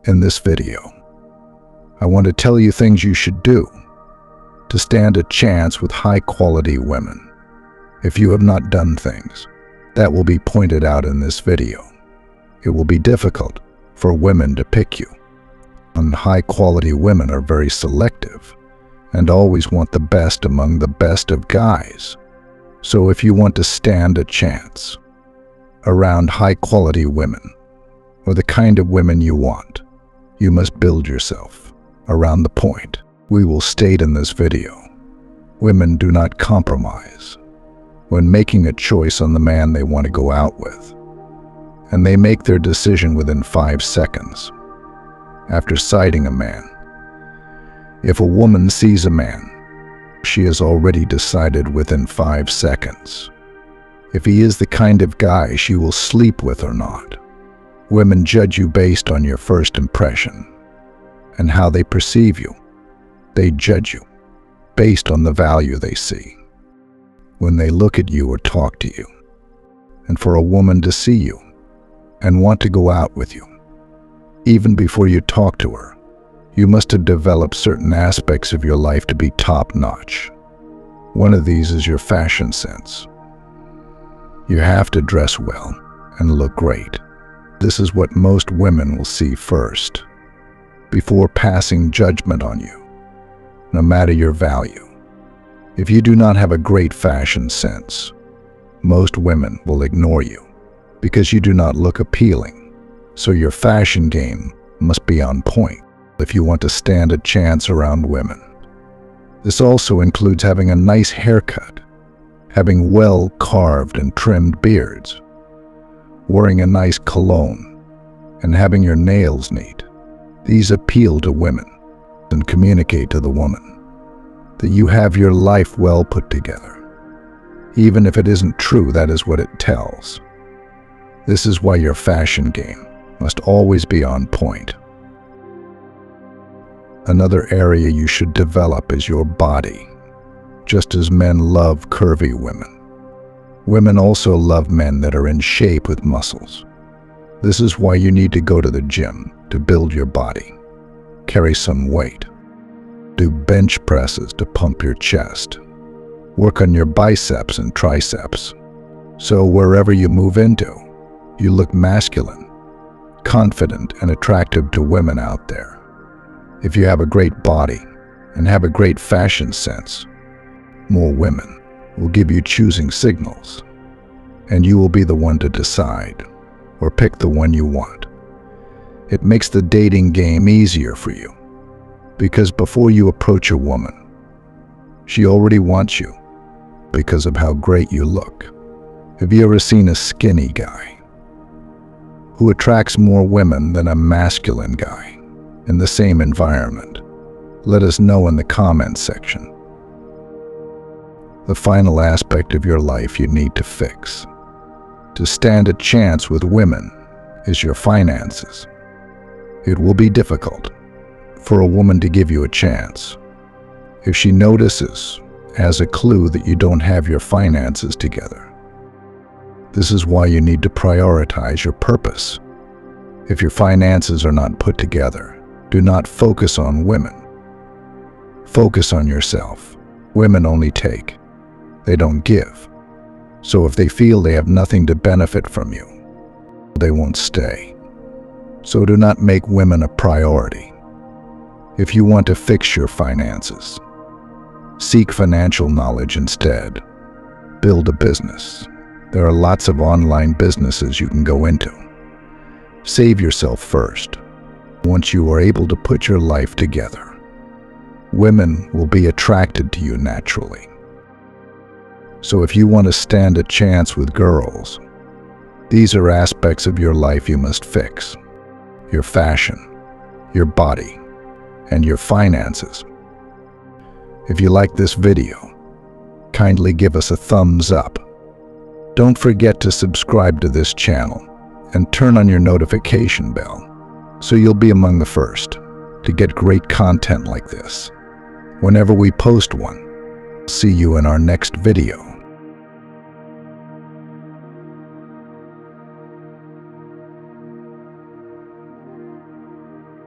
In this video, I want to tell you things you should do to stand a chance with high-quality women. If you have not done things that will be pointed out in this video, it will be difficult for women to pick you. And high-quality women are very selective and always want the best among the best of guys. So if you want to stand a chance around high-quality women, or the kind of women you want, you must build yourself around the point we will state in this video. Women do not compromise when making a choice on the man they want to go out with, and they make their decision within 5 seconds after sighting a man. If a woman sees a man, she has already decided within 5 seconds if he is the kind of guy she will sleep with or not. Women judge you based on your first impression and how they perceive you. They judge you based on the value they see when they look at you or talk to you. And for a woman to see you and want to go out with you, even before you talk to her, you must have developed certain aspects of your life to be top-notch. One of these is your fashion sense. You have to dress well and look great. This is what most women will see first, before passing judgment on you, no matter your value. If you do not have a great fashion sense, most women will ignore you because you do not look appealing. So your fashion game must be on point if you want to stand a chance around women. This also includes having a nice haircut, having well-carved and trimmed beards, wearing a nice cologne, and having your nails neat. These appeal to women and communicate to the woman that you have your life well put together. Even if it isn't true, that is what it tells. This is why your fashion game must always be on point. Another area you should develop is your body. Just as men love curvy women, women also love men that are in shape with muscles. This is why you need to go to the gym to build your body, carry some weight, do bench presses to pump your chest, work on your biceps and triceps, so wherever you move into, you look masculine, confident, and attractive to women out there. If you have a great body and have a great fashion sense, more women will give you choosing signals, and you will be the one to decide or pick the one you want. It makes the dating game easier for you, because before you approach a woman, she already wants you because of how great you look. Have you ever seen a skinny guy who attracts more women than a masculine guy in the same environment? Let us know in the comments section. The final aspect of your life you need to fix to stand a chance with women is your finances. It will be difficult for a woman to give you a chance if she notices as a clue that you don't have your finances together. This is why you need to prioritize your purpose. If your finances are not put together, do not focus on women. Focus on yourself. Women only take, they don't give. So if they feel they have nothing to benefit from you, they won't stay. So do not make women a priority. If you want to fix your finances, seek financial knowledge instead. Build a business. There are lots of online businesses you can go into. Save yourself first. Once you are able to put your life together, women will be attracted to you naturally. So if you want to stand a chance with girls, these are aspects of your life you must fix: your fashion, your body, and your finances. If you like this video, kindly give us a thumbs up. Don't forget to subscribe to this channel and turn on your notification bell so you'll be among the first to get great content like this whenever we post one. See you in our next video.